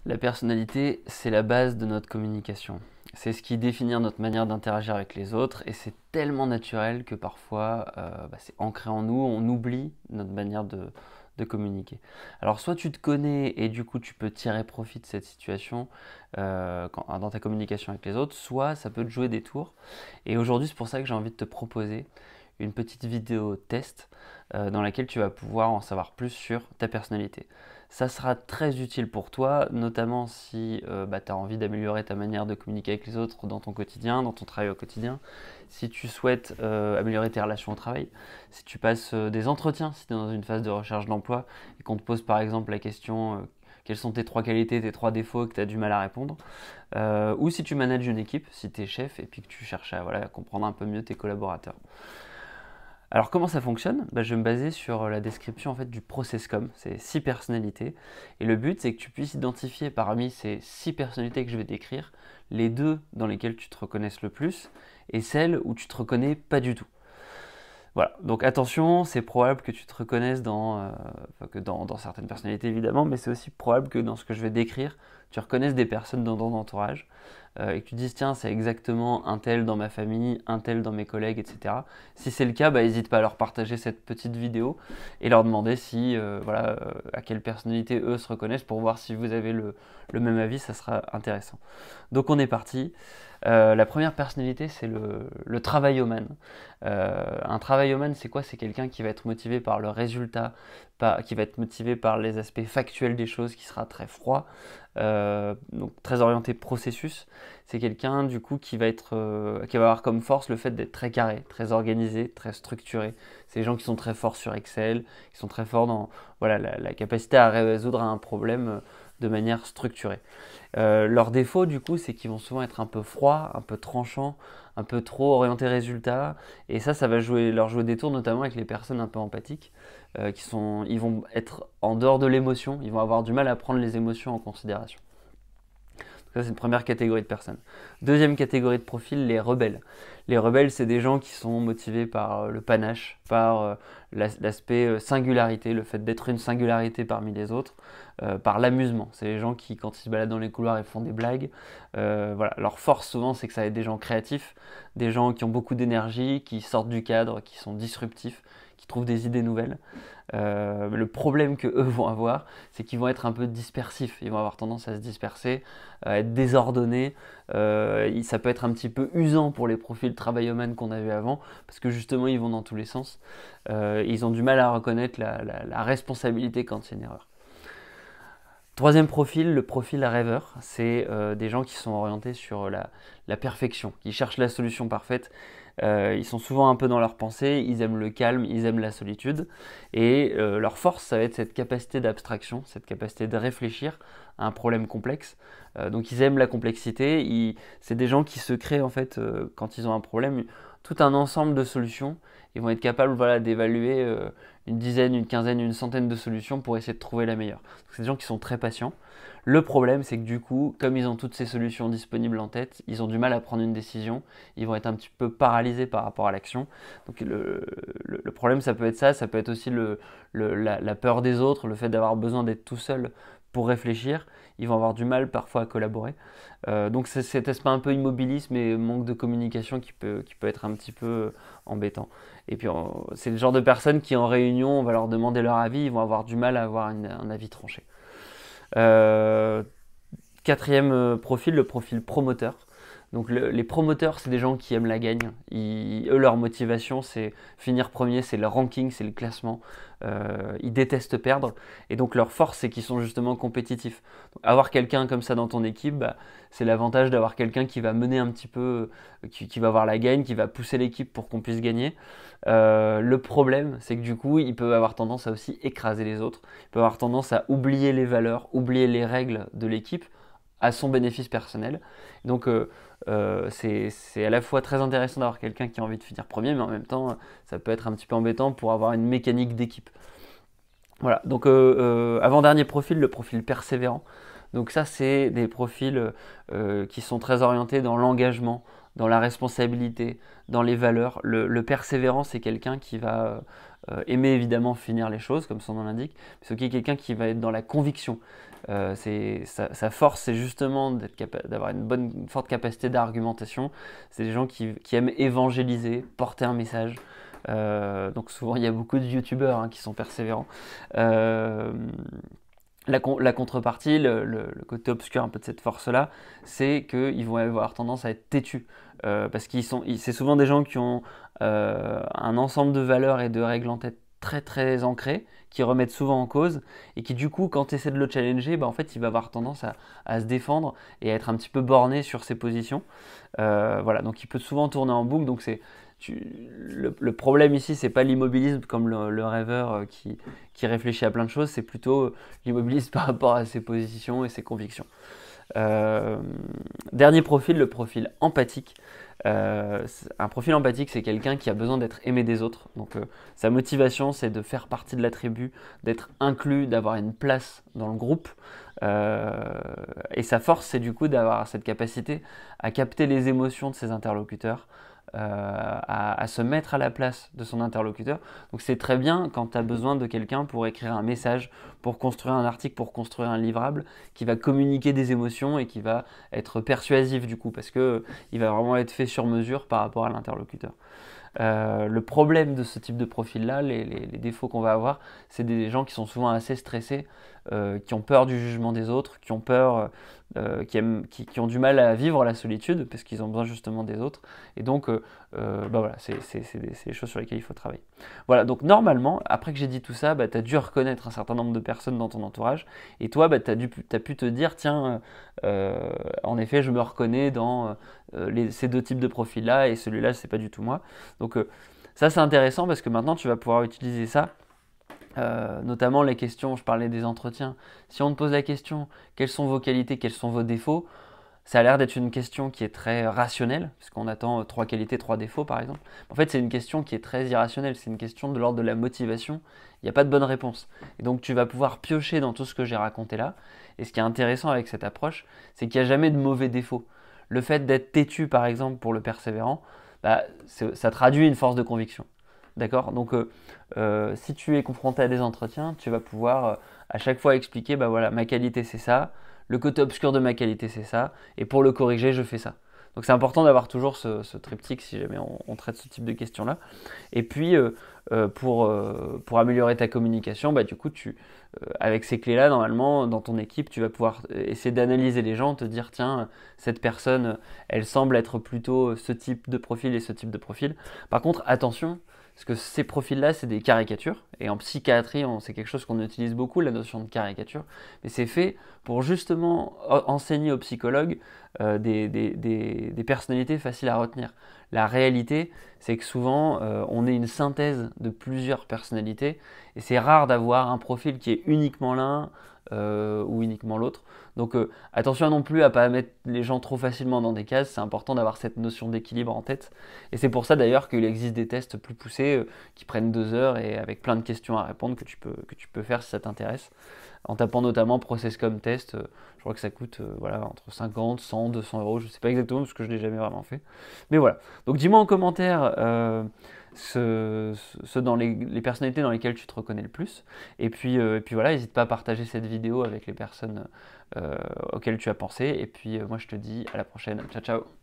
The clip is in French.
La personnalité, c'est la base de notre communication. C'est ce qui définit notre manière d'interagir avec les autres et c'est tellement naturel que parfois c'est ancré en nous, on oublie notre manière de communiquer. Alors soit tu te connais et du coup tu peux tirer profit de cette situation dans ta communication avec les autres, soit ça peut te jouer des tours. Et aujourd'hui c'est pour ça que j'ai envie de te proposer une petite vidéo test dans laquelle tu vas pouvoir en savoir plus sur ta personnalité. Ça sera très utile pour toi, notamment si tu as envie d'améliorer ta manière de communiquer avec les autres dans ton quotidien, dans ton travail au quotidien, si tu souhaites améliorer tes relations au travail, si tu passes des entretiens, si tu es dans une phase de recherche d'emploi et qu'on te pose par exemple la question quelles sont tes 3 qualités, tes 3 défauts que tu as du mal à répondre, ou si tu manages une équipe, si tu es chef et puis que tu cherches à comprendre un peu mieux tes collaborateurs. Alors comment ça fonctionne? Je vais me baser sur la description en fait, du ProcessCom, c'est 6 personnalités. Et le but c'est que tu puisses identifier parmi ces 6 personnalités que je vais décrire, les 2 dans lesquelles tu te reconnaisses le plus et celles où tu te reconnais pas du tout. Voilà, donc attention, c'est probable que tu te reconnaisses dans certaines personnalités évidemment, mais c'est aussi probable que dans ce que je vais décrire, tu reconnaisses des personnes dans ton entourage et que tu te dises tiens, c'est exactement un tel dans ma famille, un tel dans mes collègues, etc. Si c'est le cas, n'hésite pas à leur partager cette petite vidéo et leur demander si, à quelle personnalité eux se reconnaissent pour voir si vous avez le même avis, ça sera intéressant. Donc on est parti. La première personnalité, c'est le travaillomane. Un travaillomane, c'est quoi? C'est quelqu'un qui va être motivé par le résultat, qui va être motivé par les aspects factuels des choses, qui sera très froid, donc très orienté processus. C'est quelqu'un du coup qui va avoir comme force le fait d'être très carré, très organisé, très structuré. C'est les gens qui sont très forts sur Excel, qui sont très forts dans la capacité à résoudre un problème de manière structurée. Leur défaut du coup c'est qu'ils vont souvent être un peu froids, un peu tranchants, un peu trop orientés résultats et ça va leur jouer des tours notamment avec les personnes un peu empathiques ils vont être en dehors de l'émotion, ils vont avoir du mal à prendre les émotions en considération. Ça, c'est une première catégorie de personnes. Deuxième catégorie de profil, les rebelles. Les rebelles, c'est des gens qui sont motivés par le panache, par l'aspect singularité, le fait d'être une singularité parmi les autres, par l'amusement. C'est les gens qui, quand ils se baladent dans les couloirs, ils font des blagues. Leur force, souvent, c'est que ça va être des gens créatifs, des gens qui ont beaucoup d'énergie, qui sortent du cadre, qui sont disruptifs, qui trouvent des idées nouvelles. Le problème que eux vont avoir, c'est qu'ils vont être un peu dispersifs. Ils vont avoir tendance à se disperser, à être désordonnés. Ça peut être un petit peu usant pour les profils travaillomanes qu'on avait avant, parce que justement, ils vont dans tous les sens. Ils ont du mal à reconnaître la responsabilité quand c'est une erreur. Troisième profil, le profil rêveur, c'est des gens qui sont orientés sur la perfection, qui cherchent la solution parfaite. Ils sont souvent un peu dans leur pensée, ils aiment le calme, ils aiment la solitude. Et leur force, ça va être cette capacité d'abstraction, cette capacité de réfléchir à un problème complexe. Donc ils aiment la complexité. C'est des gens qui se créent en fait, quand ils ont un problème, tout un ensemble de solutions. Ils vont être capables d'évaluer une dizaine, une quinzaine, une centaine de solutions pour essayer de trouver la meilleure. C'est des gens qui sont très patients. Le problème, c'est que du coup, comme ils ont toutes ces solutions disponibles en tête, ils ont du mal à prendre une décision. Ils vont être un petit peu paralysés par rapport à l'action. Donc le problème, ça peut être ça peut être aussi la peur des autres, le fait d'avoir besoin d'être tout seul pour réfléchir. Ils vont avoir du mal parfois à collaborer. Donc c'est cet aspect un peu immobilisme et manque de communication qui peut être un petit peu embêtant. Et puis c'est le genre de personnes qui en réunion, on va leur demander leur avis, ils vont avoir du mal à avoir un avis tranché. Quatrième profil, le profil promoteur. Donc les promoteurs, c'est des gens qui aiment la gagne. Eux, leur motivation, c'est finir premier, c'est le ranking, c'est le classement. Ils détestent perdre. Et donc leur force, c'est qu'ils sont justement compétitifs. Donc, avoir quelqu'un comme ça dans ton équipe, c'est l'avantage d'avoir quelqu'un qui va mener un petit peu, qui va avoir la gagne, qui va pousser l'équipe pour qu'on puisse gagner. Le problème, c'est que du coup, il peut avoir tendance à aussi écraser les autres. Il peut avoir tendance à oublier les valeurs, oublier les règles de l'équipe à son bénéfice personnel. Donc c'est à la fois très intéressant d'avoir quelqu'un qui a envie de finir premier, mais en même temps, ça peut être un petit peu embêtant pour avoir une mécanique d'équipe. Voilà, donc avant-dernier profil, le profil persévérant. Donc ça, c'est des profils qui sont très orientés dans l'engagement, dans la responsabilité, dans les valeurs. Le persévérant, c'est quelqu'un qui va aimer évidemment finir les choses, comme son nom l'indique, mais c'est aussi quelqu'un qui va être dans la conviction. Sa force, c'est justement d'avoir une forte capacité d'argumentation. C'est des gens qui aiment évangéliser, porter un message. Donc souvent, il y a beaucoup de youtubeurs qui sont persévérants. La contrepartie, le côté obscur un peu de cette force-là, c'est qu'ils vont avoir tendance à être têtus. Parce c'est souvent des gens qui ont un ensemble de valeurs et de règles en tête très très ancrées, qui remettent souvent en cause, et qui du coup, quand tu essaies de le challenger, en fait, il va avoir tendance à se défendre et à être un petit peu borné sur ses positions. Voilà, donc il peut souvent tourner en boucle. Donc le problème ici, c'est pas l'immobilisme comme le rêveur qui réfléchit à plein de choses, c'est plutôt l'immobilisme par rapport à ses positions et ses convictions. Dernier profil, le profil empathique. Un profil empathique, c'est quelqu'un qui a besoin d'être aimé des autres. Donc sa motivation, c'est de faire partie de la tribu, d'être inclus, d'avoir une place dans le groupe. Et sa force, c'est du coup d'avoir cette capacité à capter les émotions de ses interlocuteurs, à se mettre à la place de son interlocuteur. Donc c'est très bien quand tu as besoin de quelqu'un pour écrire un message, pour construire un article, pour construire un livrable, qui va communiquer des émotions et qui va être persuasif du coup, parce qu'il va vraiment être fait sur mesure par rapport à l'interlocuteur. Le problème de ce type de profil-là, les défauts qu'on va avoir, c'est des gens qui sont souvent assez stressés, qui ont peur du jugement des autres, qui ont peur, qui ont du mal à vivre la solitude, parce qu'ils ont besoin justement des autres. Et donc, voilà, c'est des choses sur lesquelles il faut travailler. Voilà, donc normalement, après que j'ai dit tout ça, tu as dû reconnaître un certain nombre de personnes dans ton entourage, et toi, tu as pu te dire, tiens, en effet, je me reconnais dans ces deux types de profils-là, et celui-là, c'est pas du tout moi. Donc ça, c'est intéressant parce que maintenant, tu vas pouvoir utiliser ça, notamment les questions, je parlais des entretiens. Si on te pose la question, quelles sont vos qualités, quels sont vos défauts, ça a l'air d'être une question qui est très rationnelle, puisqu'on attend 3 qualités, 3 défauts par exemple. En fait, c'est une question qui est très irrationnelle, c'est une question de l'ordre de la motivation. Il n'y a pas de bonne réponse. Et donc, tu vas pouvoir piocher dans tout ce que j'ai raconté là. Et ce qui est intéressant avec cette approche, c'est qu'il n'y a jamais de mauvais défauts. Le fait d'être têtu, par exemple, pour le persévérant, ça traduit une force de conviction. D'accord? Donc, si tu es confronté à des entretiens, tu vas pouvoir à chaque fois expliquer, voilà, ma qualité c'est ça, le côté obscur de ma qualité c'est ça, et pour le corriger, je fais ça. Donc c'est important d'avoir toujours ce triptyque si jamais on traite ce type de questions-là. Et puis, pour améliorer ta communication, du coup, avec ces clés-là, normalement, dans ton équipe, tu vas pouvoir essayer d'analyser les gens, te dire, tiens, cette personne, elle semble être plutôt ce type de profil et ce type de profil. Par contre, attention, parce que ces profils-là, c'est des caricatures. Et en psychiatrie, c'est quelque chose qu'on utilise beaucoup, la notion de caricature. Mais c'est fait pour justement enseigner aux psychologues des personnalités faciles à retenir. La réalité, c'est que souvent, on est une synthèse de plusieurs personnalités. Et c'est rare d'avoir un profil qui est uniquement l'un ou uniquement l'autre. Donc attention non plus à ne pas mettre les gens trop facilement dans des cases, c'est important d'avoir cette notion d'équilibre en tête. Et c'est pour ça d'ailleurs qu'il existe des tests plus poussés qui prennent 2 heures et avec plein de questions à répondre que tu peux faire si ça t'intéresse. En tapant notamment Processcom Test, je crois que ça coûte entre 50, 100, 200 euros, je ne sais pas exactement parce que je ne l'ai jamais vraiment fait. Mais voilà, donc dis-moi en commentaire dans les personnalités dans lesquelles tu te reconnais le plus. Et puis voilà, n'hésite pas à partager cette vidéo avec les personnes auxquelles tu as pensé. Et puis moi je te dis à la prochaine. Ciao ciao.